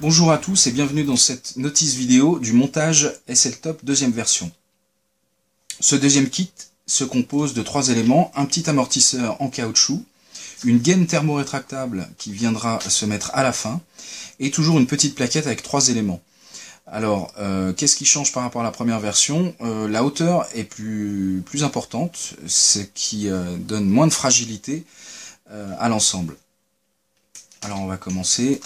Bonjour à tous et bienvenue dans cette notice vidéo du montage SLTop deuxième version. Ce deuxième kit se compose de 3 éléments, un petit amortisseur en caoutchouc, une gaine thermorétractable qui viendra se mettre à la fin, et toujours une petite plaquette avec 3 éléments. Alors, qu'est-ce qui change par rapport à la première version? La hauteur est plus importante, ce qui donne moins de fragilité à l'ensemble. Alors on va commencer.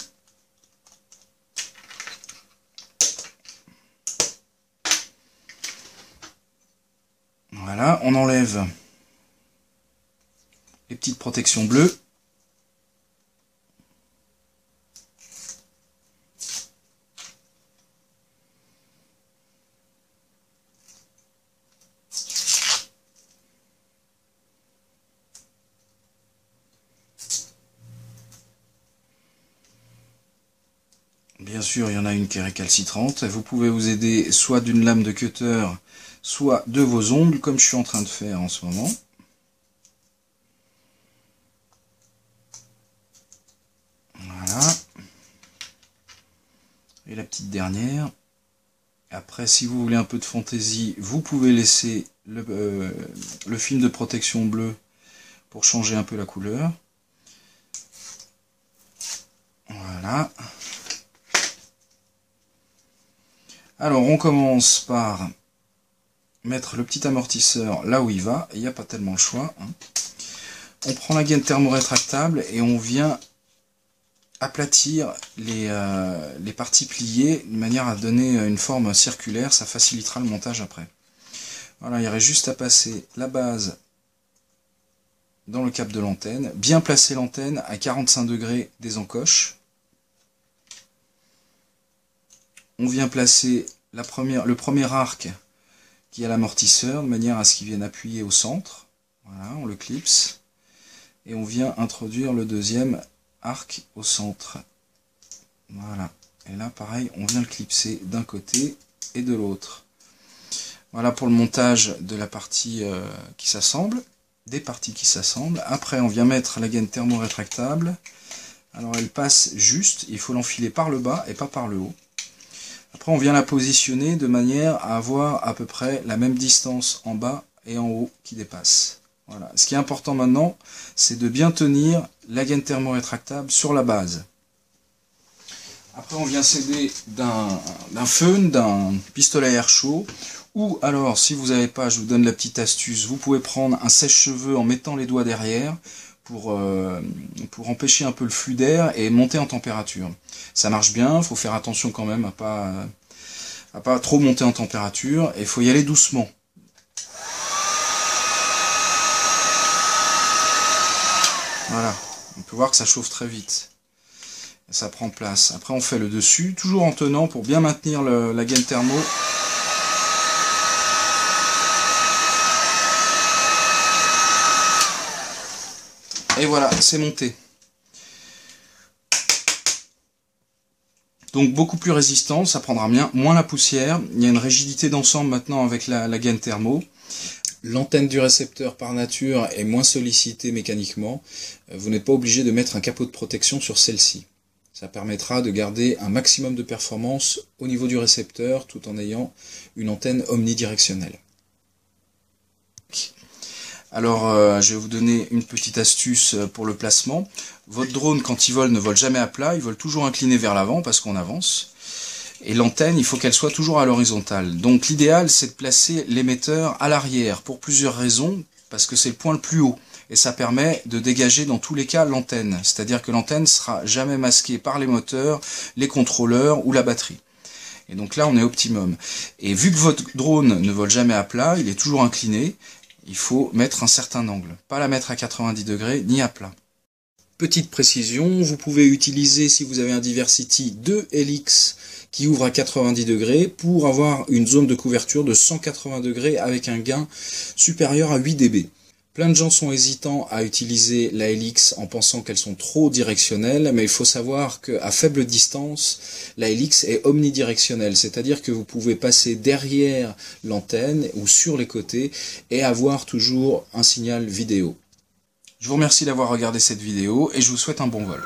Voilà, on enlève les petites protections bleues. Bien sûr, il y en a une qui est récalcitrante. Vous pouvez vous aider soit d'une lame de cutter, soit de vos ongles, comme je suis en train de faire en ce moment. Voilà. Et la petite dernière. Après, si vous voulez un peu de fantaisie, vous pouvez laisser le film de protection bleu pour changer un peu la couleur. Voilà. Alors, on commence par mettre le petit amortisseur là où il va. Il n'y a pas tellement le choix. On prend la gaine thermorétractable et on vient aplatir les parties pliées de manière à donner une forme circulaire. Ça facilitera le montage après. Voilà, il reste juste à passer la base dans le cap de l'antenne. Bien placer l'antenne à 45 degrés des encoches. On vient placer le premier arc qui est à l'amortisseur, de manière à ce qu'il vienne appuyer au centre. Voilà, on le clipse. Et on vient introduire le deuxième arc au centre. Voilà. Et là, pareil, on vient le clipser d'un côté et de l'autre. Voilà pour le montage de la partie qui s'assemble, des parties qui s'assemblent. Après, on vient mettre la gaine thermorétractable. Alors, elle passe juste, il faut l'enfiler par le bas et pas par le haut. Après, on vient la positionner de manière à avoir à peu près la même distance en bas et en haut qui dépasse. Voilà. Ce qui est important maintenant, c'est de bien tenir la gaine thermorétractable sur la base. Après, on vient s'aider d'un fun, d'un pistolet à air chaud. Ou alors, si vous n'avez pas, je vous donne la petite astuce, vous pouvez prendre un sèche-cheveux en mettant les doigts derrière pour empêcher un peu le flux d'air et monter en température. Ça marche bien, il faut faire attention quand même à pas trop monter en température et il faut y aller doucement. Voilà, on peut voir que ça chauffe très vite. Et ça prend place. Après on fait le dessus, toujours en tenant pour bien maintenir la gaine thermo. Et voilà, c'est monté. Donc beaucoup plus résistant, ça prendra moins la poussière. Il y a une rigidité d'ensemble maintenant avec la gaine thermo. L'antenne du récepteur par nature est moins sollicitée mécaniquement. Vous n'êtes pas obligé de mettre un capot de protection sur celle-ci. Ça permettra de garder un maximum de performance au niveau du récepteur tout en ayant une antenne omnidirectionnelle. Alors, je vais vous donner une petite astuce pour le placement. Votre drone, quand il vole, ne vole jamais à plat, il vole toujours incliné vers l'avant parce qu'on avance. Et l'antenne, il faut qu'elle soit toujours à l'horizontale. Donc l'idéal, c'est de placer l'émetteur à l'arrière, pour plusieurs raisons, parce que c'est le point le plus haut. Et ça permet de dégager dans tous les cas l'antenne. C'est-à-dire que l'antenne ne sera jamais masquée par les moteurs, les contrôleurs ou la batterie. Et donc là, on est optimum. Et vu que votre drone ne vole jamais à plat, il est toujours incliné, il faut mettre un certain angle. Pas la mettre à 90 degrés ni à plat. Petite précision, vous pouvez utiliser, si vous avez un Diversity, 2 Helix qui ouvre à 90 degrés pour avoir une zone de couverture de 180 degrés avec un gain supérieur à 8 dB. Plein de gens sont hésitants à utiliser la Helix en pensant qu'elles sont trop directionnelles, mais il faut savoir qu'à faible distance, la Helix est omnidirectionnelle, c'est-à-dire que vous pouvez passer derrière l'antenne ou sur les côtés et avoir toujours un signal vidéo. Je vous remercie d'avoir regardé cette vidéo et je vous souhaite un bon vol.